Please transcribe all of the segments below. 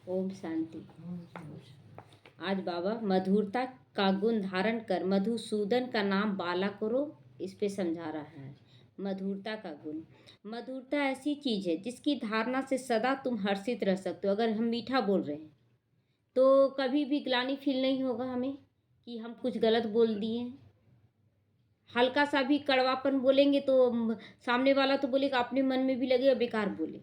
ओम शांति। आज बाबा मधुरता का गुण धारण कर मधुसूदन का नाम बाला करो, इस पे समझा रहा है। मधुरता का गुण, मधुरता ऐसी चीज है जिसकी धारणा से सदा तुम हर्षित रह सकते हो। अगर हम मीठा बोल रहे हैं तो कभी भी ग्लानि फील नहीं होगा हमें कि हम कुछ गलत बोल दिए। हल्का सा भी कड़वापन बोलेंगे तो सामने वाला तो बोलेगा, अपने मन में भी लगेगा बेकार बोले।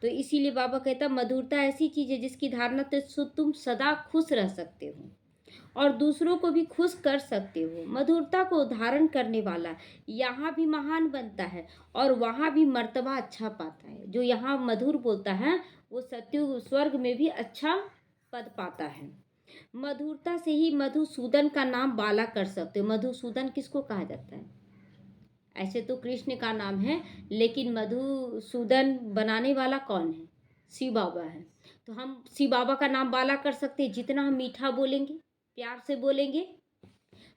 तो इसीलिए बाबा कहता मधुरता ऐसी चीज है जिसकी धारणा से तुम सदा खुश रह सकते हो और दूसरों को भी खुश कर सकते हो। मधुरता को धारण करने वाला यहाँ भी महान बनता है और वहाँ भी मर्तबा अच्छा पाता है। जो यहाँ मधुर बोलता है वो सत्युग स्वर्ग में भी अच्छा पद पाता है। मधुरता से ही मधुसूदन का नाम बाला कर सकते हो। मधुसूदन किसको कहा जाता है? ऐसे तो कृष्ण का नाम है, लेकिन मधुसूदन बनाने वाला कौन है? शिव बाबा है। तो हम शिव बाबा का नाम बाला कर सकते हैं जितना हम मीठा बोलेंगे, प्यार से बोलेंगे।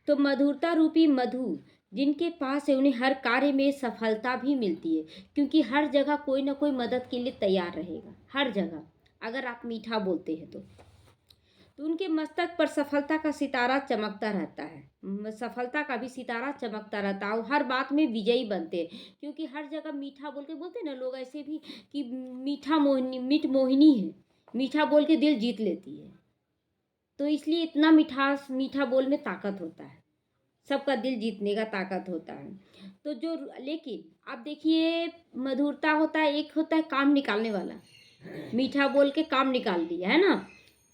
तो मधुरता रूपी मधु जिनके पास है उन्हें हर कार्य में सफलता भी मिलती है, क्योंकि हर जगह कोई ना कोई मदद के लिए तैयार रहेगा। हर जगह अगर आप मीठा बोलते हैं तो उनके मस्तक पर सफलता का सितारा चमकता रहता है। सफलता का भी सितारा चमकता रहता है और हर बात में विजयी बनते हैं, क्योंकि हर जगह मीठा बोल के बोलते हैं ना लोग ऐसे भी कि मीठा मोहिनी, मीठ मोहिनी है, मीठा बोल के दिल जीत लेती है। तो इसलिए इतना मिठास, मीठा बोल में ताकत होता है, सबका दिल जीतने का ताकत होता है। तो जो लेकिन आप देखिए मधुरता होता है, एक होता है काम निकालने वाला, मीठा बोल के काम निकाल दिया है ना।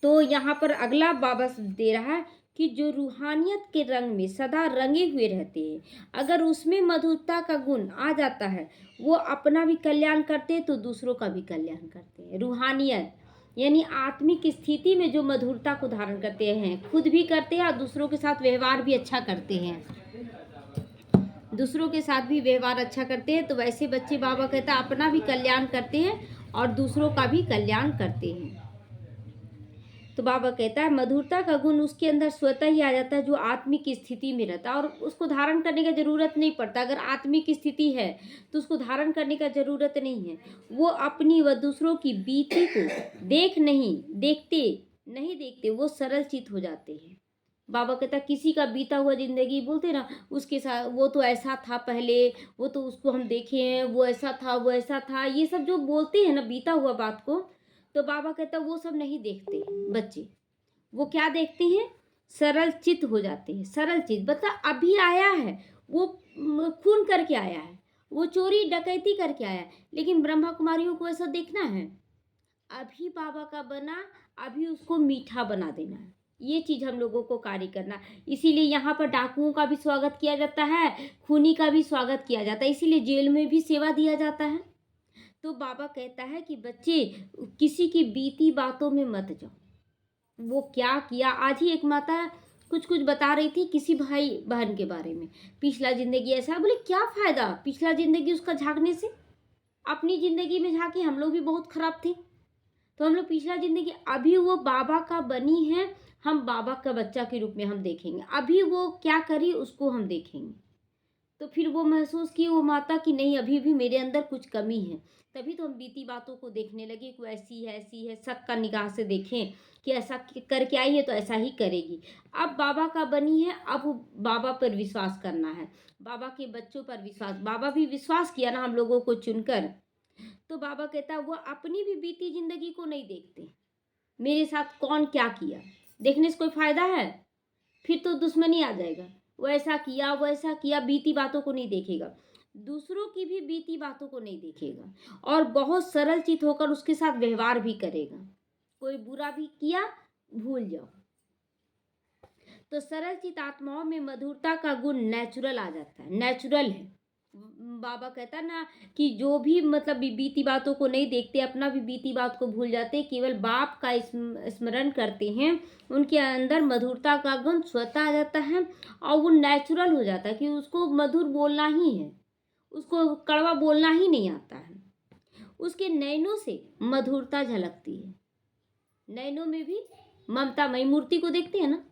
तो यहाँ पर अगला बाबा दे रहा है कि जो रूहानियत के रंग में सदा रंगे हुए रहते हैं, अगर उसमें मधुरता का गुण आ जाता है, वो अपना भी कल्याण करते हैं तो दूसरों का भी कल्याण करते हैं। रूहानियत यानी आत्मिक स्थिति में जो मधुरता को धारण करते हैं, खुद भी करते हैं और दूसरों के साथ व्यवहार भी अच्छा करते हैं। दूसरों के साथ भी व्यवहार अच्छा करते हैं। तो वैसे बच्चे बाबा कहता है अपना भी कल्याण करते हैं और दूसरों का भी कल्याण करते हैं। तो बाबा कहता है मधुरता का गुण उसके अंदर स्वतः ही आ जाता है जो आत्मिक स्थिति में रहता है, और उसको धारण करने का जरूरत नहीं पड़ता। अगर आत्मिक स्थिति है तो उसको धारण करने का जरूरत नहीं है। वो अपनी व दूसरों की बीती को देखते वो सरल चित हो जाते हैं। बाबा कहता किसी का बीता हुआ जिंदगी बोलते ना, उसके साथ वो तो ऐसा था पहले, वो तो उसको हम देखे हैं, वो ऐसा था, ये सब जो बोलते हैं ना बीता हुआ बात को, तो बाबा कहता वो सब नहीं देखते बच्चे। वो क्या देखते हैं? सरल चित हो जाते हैं। सरल चित बता अभी आया है, वो खून करके आया है, वो चोरी डकैती करके आया है, लेकिन ब्रह्मा कुमारियों को ऐसा देखना है, अभी बाबा का बना, अभी उसको मीठा बना देना है। ये चीज हम लोगों को कार्य करना। इसीलिए यहाँ पर डाकुओं का भी स्वागत किया जाता है, खूनी का भी स्वागत किया जाता है, इसीलिए जेल में भी सेवा दिया जाता है। तो बाबा कहता है कि बच्चे किसी की बीती बातों में मत जाओ। वो क्या किया, आज ही एक माता कुछ बता रही थी किसी भाई बहन के बारे में, पिछला जिंदगी ऐसा। बोले क्या फायदा पिछला जिंदगी उसका झांकने से, अपनी जिंदगी में झांके हम लोग भी बहुत खराब थे, तो हम लोग पिछला जिंदगी, अभी वो बाबा का बनी है, हम बाबा का बच्चा के रूप में हम देखेंगे, अभी वो क्या करी उसको हम देखेंगे। तो फिर वो महसूस की वो माता कि नहीं अभी भी मेरे अंदर कुछ कमी है। तभी तो हम बीती बातों को देखने लगे कि ऐसी है, शक का निगाह से देखें कि ऐसा करके आई है तो ऐसा ही करेगी। अब बाबा का बनी है, अब बाबा पर विश्वास करना है, बाबा के बच्चों पर विश्वास। बाबा भी विश्वास किया ना हम लोगों को चुनकर। तो बाबा कहता है वो अपनी भी बीती जिंदगी को नहीं देखते, मेरे साथ कौन क्या किया, देखने से कोई फायदा है? फिर तो दुश्मनी आ जाएगा। वो ऐसा किया, बीती बातों को नहीं देखेगा, दूसरों की भी बीती बातों को नहीं देखेगा, और बहुत सरल चित होकर उसके साथ व्यवहार भी करेगा। कोई बुरा भी किया भूल जाओ। तो सरल चित आत्माओं में मधुरता का गुण नेचुरल आ जाता है, नेचुरल है। बाबा कहता ना कि जो भी मतलब बीती बातों को नहीं देखते, अपना भी बीती बात को भूल जाते, केवल बाप का स्मरण करते हैं, उनके अंदर मधुरता का गुण स्वतः आ जाता है और वो नेचुरल हो जाता है कि उसको मधुर बोलना ही है, उसको कड़वा बोलना ही नहीं आता है। उसके नैनों से मधुरता झलकती है, नैनों में भी ममतामयी। मूर्ति को देखते हैं ना,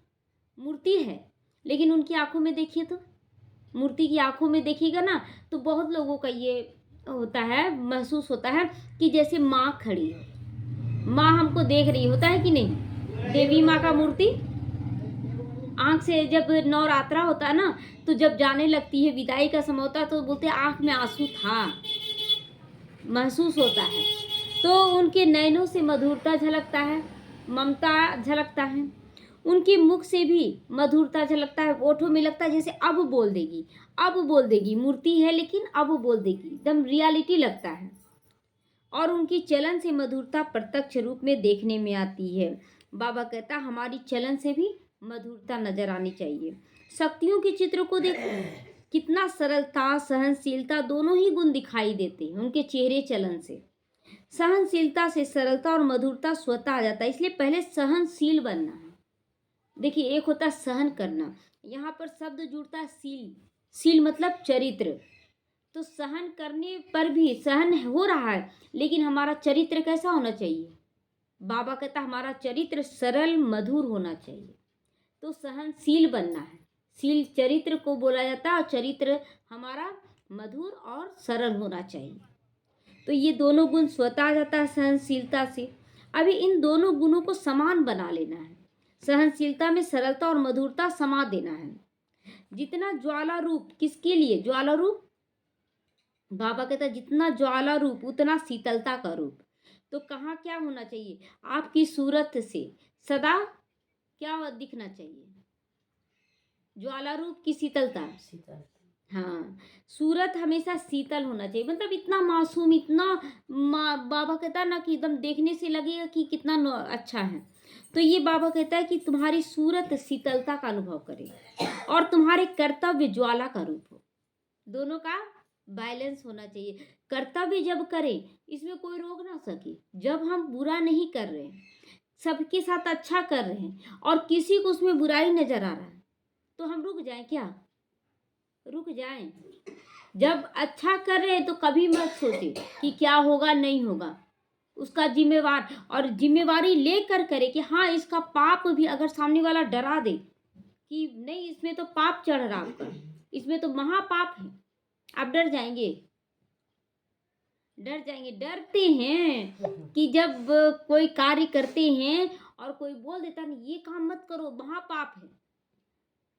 मूर्ति है लेकिन उनकी आंखों में देखिए तो, मूर्ति की आंखों में देखिएगा ना तो बहुत लोगों का ये होता है, महसूस होता है कि जैसे माँ खड़ी है, माँ हमको देख रही, होता है कि नहीं? देवी माँ का मूर्ति आँख से जब नवरात्रा होता है ना, तो जब जाने लगती है, विदाई का समय होता है, तो बोलते हैं आँख में आँसू था, महसूस होता है। तो उनके नैनों से मधुरता झलकता है, ममता झलकता है, उनके मुख से भी मधुरता झलकता है, होठों में लगता है जैसे अब बोल देगी, अब बोल देगी। मूर्ति है लेकिन अब बोल देगी, एकदम रियलिटी लगता है। और उनकी चलन से मधुरता प्रत्यक्ष रूप में देखने में आती है। बाबा कहता हमारी चलन से भी मधुरता नजर आनी चाहिए। शक्तियों के चित्र को देखो, कितना सरलता, सहनशीलता दोनों ही गुण दिखाई देते हैं उनके चेहरे चलन से। सहनशीलता से सरलता और मधुरता स्वतः आ जाता है, इसलिए पहले सहनशील बनना है। देखिए, एक होता है सहन करना, यहाँ पर शब्द जुड़ता है सील। सील मतलब चरित्र। तो सहन करने पर भी सहन हो रहा है, लेकिन हमारा चरित्र कैसा होना चाहिए? बाबा कहता हमारा चरित्र सरल मधुर होना चाहिए। तो सहनशील बनना है। शील चरित्र को बोला जाता है, और चरित्र हमारा मधुर और सरल होना चाहिए। तो ये दोनों गुण स्वतः आ जाता है सहनशीलता से। अभी इन दोनों गुणों को समान बना लेना है। सहनशीलता में सरलता और मधुरता समा देना है। जितना ज्वाला रूप, किसके लिए ज्वाला रूप? बाबा कहता जितना ज्वाला रूप उतना शीतलता का रूप। तो कहाँ क्या होना चाहिए? आपकी सूरत से सदा क्या दिखना चाहिए? ज्वाला रूप की शीतलता। हाँ, सूरत हमेशा शीतल होना चाहिए, मतलब इतना मासूम, इतना बाबा कहता है ना कि एकदम देखने से लगेगा कि कितना अच्छा है। तो ये बाबा कहता है कि तुम्हारी सूरत शीतलता का अनुभव करे और तुम्हारे कर्तव्य ज्वाला का रूप हो। दोनों का बैलेंस होना चाहिए। कर्तव्य जब करें, इसमें कोई रोक ना सके। जब हम बुरा नहीं कर रहे हैं, सबके साथ अच्छा कर रहे हैं और किसी को उसमें बुराई नजर आ रहा है, तो हम रुक जाएं क्या? रुक जाएं। जब अच्छा कर रहे हैं तो कभी मत सोचे कि क्या होगा नहीं होगा। उसका जिम्मेवार और जिम्मेवारी लेकर करे कि हाँ, इसका पाप भी अगर सामने वाला डरा दे कि नहीं, इसमें तो पाप चढ़ रहा आपका, इसमें तो महापाप है, आप डर जाएंगे। डर जाएंगे, डरते हैं कि जब कोई कार्य करते हैं और कोई बोल देता नहीं ये काम मत करो, महापाप है,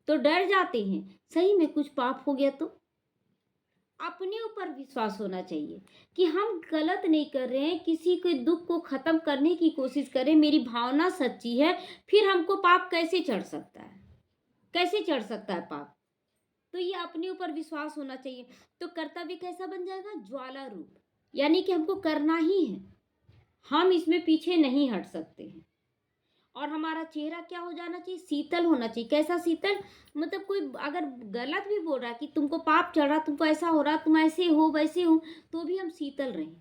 तो डर जाते हैं। सही में कुछ पाप हो गया तो अपने ऊपर विश्वास होना चाहिए कि हम गलत नहीं कर रहे हैं, किसी के दुख को खत्म करने की कोशिश करें, मेरी भावना सच्ची है, फिर हमको पाप कैसे चढ़ सकता है? कैसे चढ़ सकता है पाप? तो ये अपने ऊपर विश्वास होना चाहिए। तो कर्तव्य कैसा बन जाएगा? ज्वाला रूप, यानी कि हमको करना ही है, हम इसमें पीछे नहीं हट सकते हैं। और हमारा चेहरा क्या हो जाना चाहिए? शीतल होना चाहिए। कैसा शीतल? मतलब कोई अगर गलत भी बोल रहा है कि तुमको पाप चढ़ रहा, तुमको ऐसा हो रहा, तुम ऐसे हो वैसे हो, तो भी हम शीतल रहें।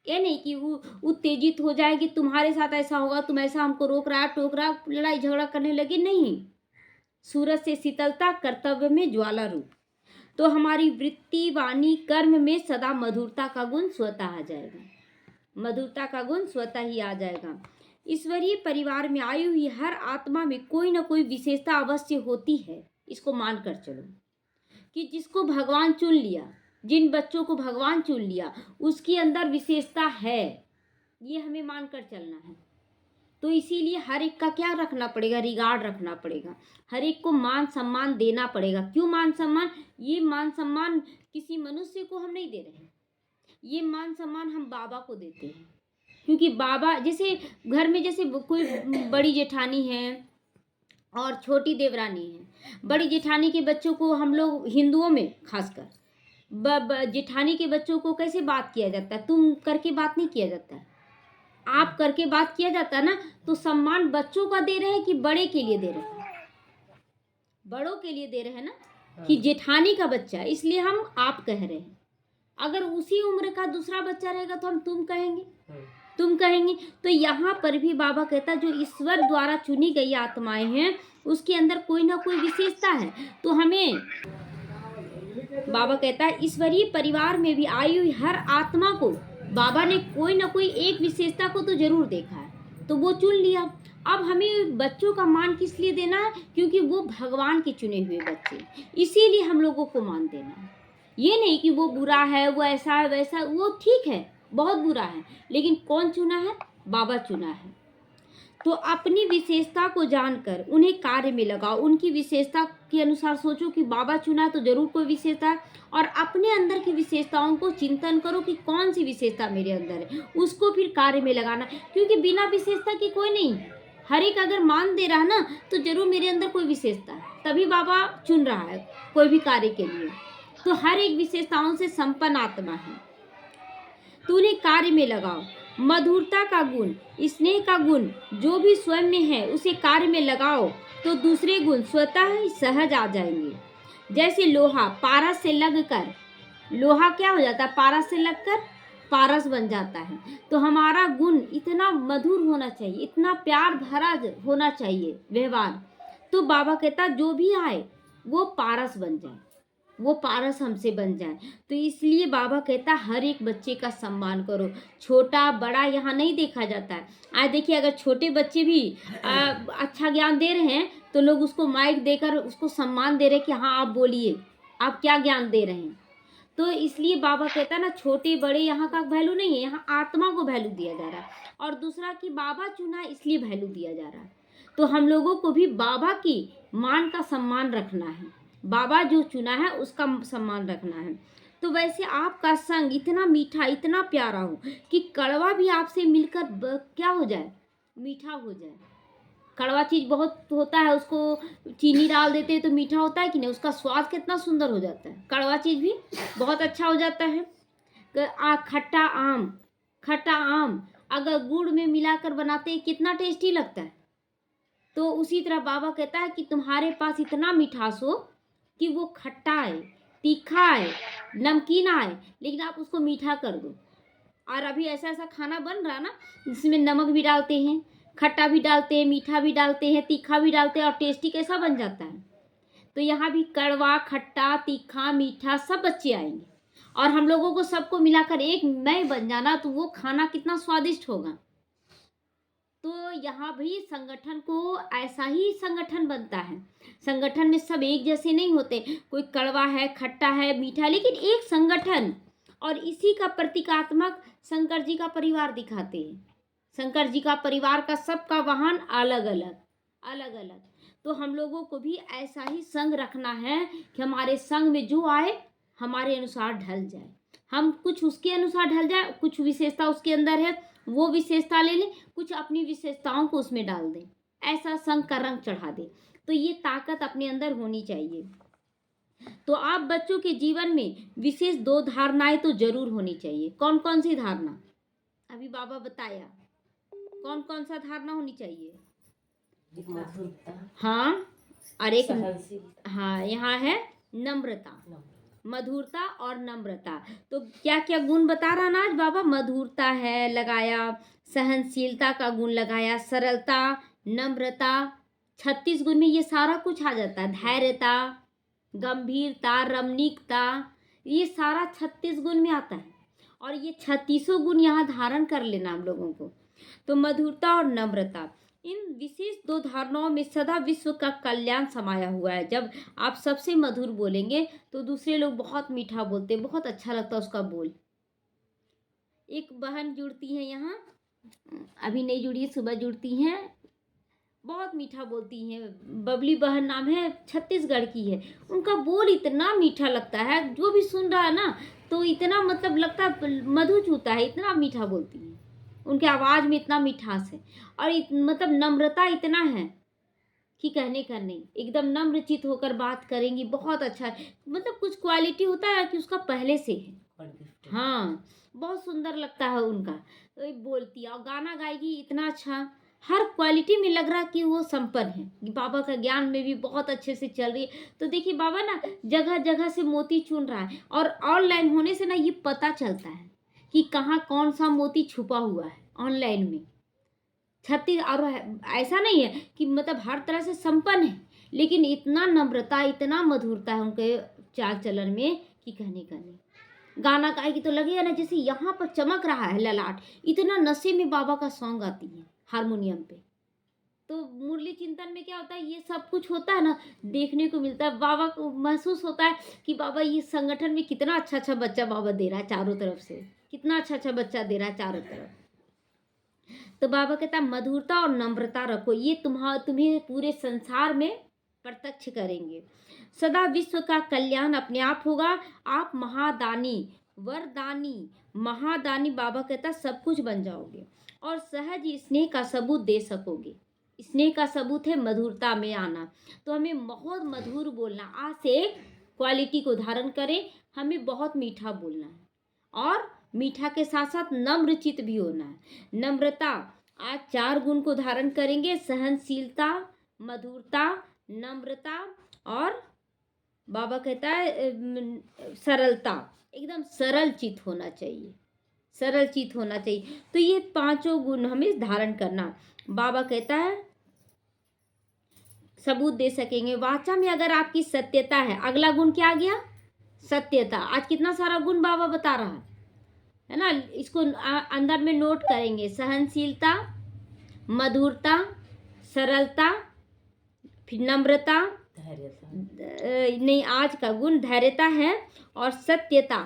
ये नहीं कि वो उत्तेजित हो जाए कि तुम्हारे साथ ऐसा होगा, तुम ऐसा हमको रोक रहा, टोक रहा, लड़ाई झगड़ा करने लगे। नहीं, सूरज से शीतलता, कर्तव्य में ज्वाला रूप। तो हमारी वृत्ति, वाणी, कर्म में सदा मधुरता का गुण स्वतः आ जाएगा। मधुरता का गुण स्वतः ही आ जाएगा। ईश्वरीय परिवार में आई हुई हर आत्मा में कोई ना कोई विशेषता अवश्य होती है। इसको मानकर चलो कि जिसको भगवान चुन लिया, जिन बच्चों को भगवान चुन लिया, उसके अंदर विशेषता है, ये हमें मानकर चलना है। तो इसीलिए हर एक का क्या रखना पड़ेगा? रिगार्ड रखना पड़ेगा। हर एक को मान सम्मान देना पड़ेगा। क्यों मान सम्मान? ये मान सम्मान किसी मनुष्य को हम नहीं दे रहे हैं, ये मान सम्मान हम बाबा को देते हैं। क्योंकि बाबा, जैसे घर में जैसे कोई बड़ी जेठानी है और छोटी देवरानी है, बड़ी जेठानी के बच्चों को हम लोग हिंदुओं में खासकर जेठानी के बच्चों को कैसे बात किया जाता है? तुम करके बात नहीं किया जाता है, आप करके बात किया जाता है ना। तो सम्मान बच्चों का दे रहे हैं कि बड़े के लिए दे रहे हैं? बड़ों के लिए दे रहे हैं ना, कि जेठानी का बच्चा, इसलिए हम आप कह रहे हैं। अगर उसी उम्र का दूसरा बच्चा रहेगा तो हम तुम कहेंगे, तुम कहेंगे। तो यहाँ पर भी बाबा कहता जो ईश्वर द्वारा चुनी गई आत्माएं हैं, उसके अंदर कोई ना कोई विशेषता है। तो हमें बाबा कहता है ईश्वरीय परिवार में भी आई हुई हर आत्मा को बाबा ने कोई ना कोई एक विशेषता को तो जरूर देखा है, तो वो चुन लिया। अब हमें बच्चों का मान किस लिए देना है? क्योंकि वो भगवान के चुने हुए बच्चे, इसीलिए हम लोगों को मान देना है। ये नहीं कि वो बुरा है, वो ऐसा है वैसा, वो ठीक है, बहुत बुरा है, लेकिन कौन चुना है? बाबा चुना है। तो अपनी विशेषता को जानकर उन्हें कार्य में लगाओ। उनकी विशेषता के अनुसार सोचो कि बाबा चुना है तो जरूर कोई विशेषता है, और अपने अंदर की विशेषताओं को चिंतन करो कि कौन सी विशेषता मेरे अंदर है, उसको फिर कार्य में लगाना। क्योंकि बिना विशेषता के कोई नहीं, हर एक अगर मान दे रहा है ना तो जरूर मेरे अंदर कोई विशेषता है, तभी बाबा चुन रहा है कोई भी कार्य के लिए। तो हर एक विशेषताओं से संपन्न आत्मा है, तो उन्हें कार्य में लगाओ। मधुरता का गुण, स्नेह का गुण जो भी स्वयं में है उसे कार्य में लगाओ तो दूसरे गुण स्वतः ही सहज आ जाएंगे। जैसे लोहा पारस से लगकर, लोहा क्या हो जाता है, पारस से लगकर पारस बन जाता है। तो हमारा गुण इतना मधुर होना चाहिए, इतना प्यार भरा होना चाहिए व्यवहार, तो बाबा कहता जो भी आए वो पारस बन जाए, वो पारस हमसे बन जाए। तो इसलिए बाबा कहता हर एक बच्चे का सम्मान करो, छोटा बड़ा यहाँ नहीं देखा जाता है। आज देखिए अगर छोटे बच्चे भी अच्छा ज्ञान दे रहे हैं तो लोग उसको माइक देकर उसको सम्मान दे रहे हैं कि हाँ आप बोलिए, आप क्या ज्ञान दे रहे हैं। तो इसलिए बाबा कहता है ना, छोटे बड़े यहाँ का वैल्यू नहीं है, यहाँ आत्मा को वैल्यू दिया जा रहा है। और दूसरा कि बाबा चुना इसलिए वैल्यू दिया जा रहा है। तो हम लोगों को भी बाबा की मान का सम्मान रखना है, बाबा जो चुना है उसका सम्मान रखना है। तो वैसे आपका संग इतना मीठा इतना प्यारा हो कि कड़वा भी आपसे मिलकर क्या हो जाए, मीठा हो जाए। कड़वा चीज़ बहुत होता है, उसको चीनी डाल देते हैं तो मीठा होता है कि नहीं, उसका स्वाद कितना सुंदर हो जाता है, कड़वा चीज़ भी बहुत अच्छा हो जाता है। खट्टा आम अगर गुड़ में मिलाकर बनाते हैं कितना टेस्टी लगता है। तो उसी तरह बाबा कहता है कि तुम्हारे पास इतना मिठास हो कि वो खट्टा आए, तीखा आए, नमकीन आए, लेकिन आप उसको मीठा कर दो। और अभी ऐसा ऐसा खाना बन रहा ना जिसमें नमक भी डालते हैं, खट्टा भी डालते हैं, मीठा भी डालते हैं, तीखा भी डालते हैं, और टेस्टी कैसा बन जाता है। तो यहाँ भी कड़वा खट्टा तीखा मीठा सब बच्चे आएंगे, और हम लोगों को सबको मिलाकर एक मैं बन जाना, तो वो खाना कितना स्वादिष्ट होगा। तो यहाँ भी संगठन को ऐसा ही संगठन बनता है। संगठन में सब एक जैसे नहीं होते, कोई कड़वा है, खट्टा है, मीठा, लेकिन एक संगठन। और इसी का प्रतीकात्मक शंकर जी का परिवार दिखाते हैं। शंकर जी का परिवार का सबका वाहन अलग अलग। तो हम लोगों को भी ऐसा ही संग रखना है कि हमारे संग में जो आए हमारे अनुसार ढल जाए, हम कुछ उसके अनुसार ढल जाए, कुछ विशेषता उसके अंदर है वो विशेषता ले लें, कुछ अपनी विशेषताओं को उसमें डाल दें, ऐसा संग का रंग चढ़ा दें। तो ये ताकत अपने अंदर होनी चाहिए। तो आप बच्चों के जीवन में विशेष 2 धारणाएं तो जरूर होनी चाहिए। कौन कौन सी धारणा, अभी बाबा बताया कौन कौन सा धारणा होनी चाहिए। हाँ, और एक हाँ यहाँ है नम्रता, मधुरता और नम्रता। तो क्या क्या गुण बता रहा ना आज बाबा, मधुरता है लगाया, सहनशीलता का गुण लगाया, सरलता, नम्रता, 36 गुण में ये सारा कुछ आ जाता है। धैर्यता, गंभीरता, रमणीकता, ये सारा 36 गुण में आता है, और ये 36 गुण यहाँ धारण कर लेना हम लोगों को। तो मधुरता और नम्रता, इन विशेष 2 धारणाओं में सदा विश्व का कल्याण समाया हुआ है। जब आप सबसे मधुर बोलेंगे तो दूसरे लोग बहुत मीठा बोलते हैं, बहुत अच्छा लगता है उसका बोल। एक बहन जुड़ती हैं यहाँ, अभी नहीं जुड़ी है, सुबह जुड़ती हैं, बहुत मीठा बोलती हैं, बबली बहन नाम है, छत्तीसगढ़ की है। उनका बोल इतना मीठा लगता है, जो भी सुन रहा है ना तो इतना मतलब लगता है मधु चूता है, इतना मीठा बोलती है, उनके आवाज़ में इतना मिठास है, और मतलब नम्रता इतना है कि कहने का नहीं, एकदम नम्रचित होकर बात करेंगी, बहुत अच्छा है। मतलब कुछ क्वालिटी होता है कि उसका पहले से है, हाँ बहुत सुंदर लगता है उनका। तो बोलती है और गाना गाएगी इतना अच्छा, हर क्वालिटी में लग रहा कि वो संपन्न है, बाबा का ज्ञान में भी बहुत अच्छे से चल रही है। तो देखिए बाबा ना जगह जगह से मोती चुन रहा है, और ऑनलाइन होने से ना ये पता चलता है कि कहाँ कौन सा मोती छुपा हुआ है ऑनलाइन में। 36, और ऐसा नहीं है कि मतलब हर तरह से संपन्न है, लेकिन इतना नम्रता इतना मधुरता है उनके चाल चलन में कि कहने का नहीं। गाना गाएगी तो लगेगा ना जैसे यहाँ पर चमक रहा है ललाट, इतना नशे में बाबा का सॉन्ग आती है हारमोनियम पे। तो मुरली चिंतन में क्या होता है, ये सब कुछ होता है ना, देखने को मिलता है। बाबा को महसूस होता है कि बाबा ये संगठन में कितना अच्छा अच्छा बच्चा बाबा दे रहा है चारों तरफ से, कितना अच्छा अच्छा बच्चा दे रहा है चारों तरफ। तो बाबा कहता है मधुरता और नम्रता रखो, ये तुम्हें पूरे संसार में प्रत्यक्ष करेंगे। सदा विश्व का कल्याण अपने आप होगा। आप महादानी, वरदानी, महादानी बाबा कहता सब कुछ बन जाओगे और सहज ही स्नेह का सबूत दे सकोगे। स्नेह का सबूत है मधुरता में आना। तो हमें बहुत मधुर बोलना, आज से एक क्वालिटी को धारण करें, हमें बहुत मीठा बोलना है और मीठा के साथ साथ नम्रचित भी होना है। नम्रता, आज 4 गुण को धारण करेंगे, सहनशीलता, मधुरता, नम्रता और बाबा कहता है सरलता। एकदम सरल चित होना चाहिए, सरल चित होना चाहिए। तो ये 5 गुण हमें धारण करना। बाबा कहता है सबूत दे सकेंगे। वाचा में अगर आपकी सत्यता है, अगला गुण क्या आ गया? सत्यता। आज कितना सारा गुण बाबा बता रहा है ना, इसको अंदर में नोट करेंगे। सहनशीलता, मधुरता, सरलता, फिर नम्रता, नहीं आज का गुण धैर्यता है और सत्यता।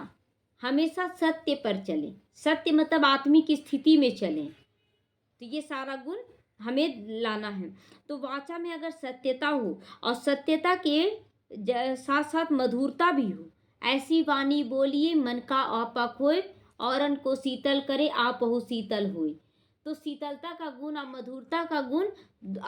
हमेशा सत्य पर चलें, सत्य मतलब आत्मिक स्थिति में चलें। तो ये सारा गुण हमें लाना है। तो वाचा में अगर सत्यता हो और सत्यता के साथ साथ मधुरता भी हो, ऐसी वाणी बोलिए मन का आपा खोए, औरन को शीतल करे आप हो शीतल होए। तो शीतलता का गुण और मधुरता का गुण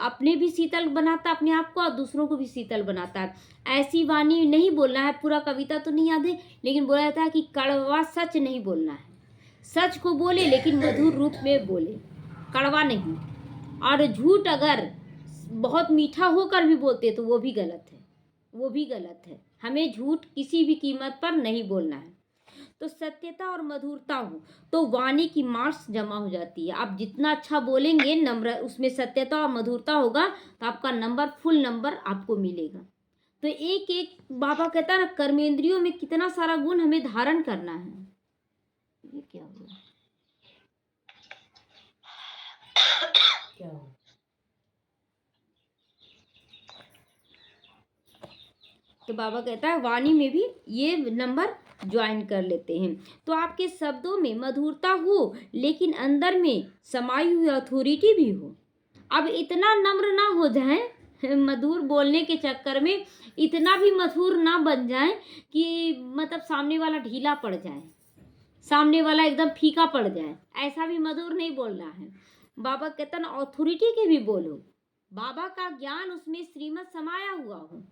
अपने भी शीतल बनाता है अपने आप को और दूसरों को भी शीतल बनाता है। ऐसी वाणी नहीं बोलना है, पूरा कविता तो नहीं याद है, लेकिन बोला जाता है कि कड़वा सच नहीं बोलना है। सच को बोले लेकिन मधुर रूप में बोले, कड़वा नहीं। और झूठ अगर बहुत मीठा होकर भी बोलते तो वो भी गलत है, वो भी गलत है। हमें झूठ किसी भी कीमत पर नहीं बोलना है। तो सत्यता और मधुरता हो तो वाणी की मार्क्स जमा हो जाती है। आप जितना अच्छा बोलेंगे, नम्र उसमें सत्यता और मधुरता होगा तो आपका नंबर, फुल नंबर आपको मिलेगा। तो एक एक बाबा कहता है ना, कर्मेंद्रियों में कितना सारा गुण हमें धारण करना है। ये क्या हुआ? क्या हुआ? तो बाबा कहता है वाणी में भी ये नंबर ज्वाइन कर लेते हैं। तो आपके शब्दों में मधुरता हो लेकिन अंदर में समाई हुई अथॉरिटी भी हो। अब इतना नम्र ना हो जाए, मधुर बोलने के चक्कर में इतना भी मधुर ना बन जाए कि मतलब सामने वाला ढीला पड़ जाए, सामने वाला एकदम फीका पड़ जाए। ऐसा भी मधुर नहीं बोलना है। बाबा कहता ना अथॉरिटी के भी बोलो, बाबा का ज्ञान उसमें श्रीमत समाया हुआ हो,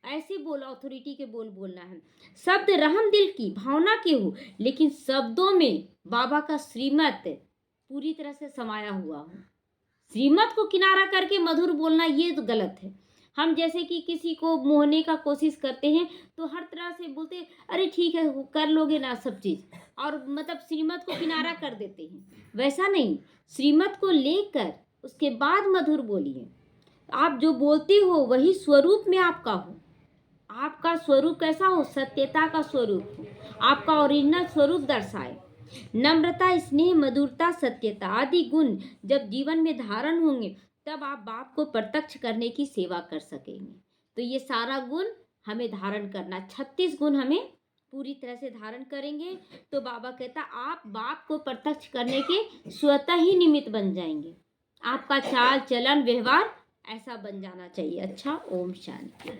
ऐसे बोलो, अथॉरिटी के बोल बोलना है। शब्द रहम दिल की भावना के हो लेकिन शब्दों में बाबा का श्रीमत पूरी तरह से समाया हुआ हो। श्रीमत को किनारा करके मधुर बोलना ये तो गलत है। हम जैसे कि किसी को मोहने का कोशिश करते हैं तो हर तरह से बोलते अरे ठीक है कर लोगे ना सब चीज़, और मतलब श्रीमत को किनारा कर देते हैं। वैसा नहीं, श्रीमत को लेकर उसके बाद मधुर बोलिए। आप जो बोलते हो वही स्वरूप में आपका हो। आपका स्वरूप कैसा हो? सत्यता का स्वरूप हो, आपका ओरिजिनल स्वरूप दर्शाए। नम्रता, स्नेह, मधुरता, सत्यता आदि गुण जब जीवन में धारण होंगे तब आप बाप को प्रत्यक्ष करने की सेवा कर सकेंगे। तो ये सारा गुण हमें धारण करना, 36 गुण हमें पूरी तरह से धारण करेंगे तो बाबा कहता आप बाप को प्रत्यक्ष करने के स्वतः ही निमित्त बन जाएंगे। आपका चाल चलन व्यवहार ऐसा बन जाना चाहिए। अच्छा, ओम शांति।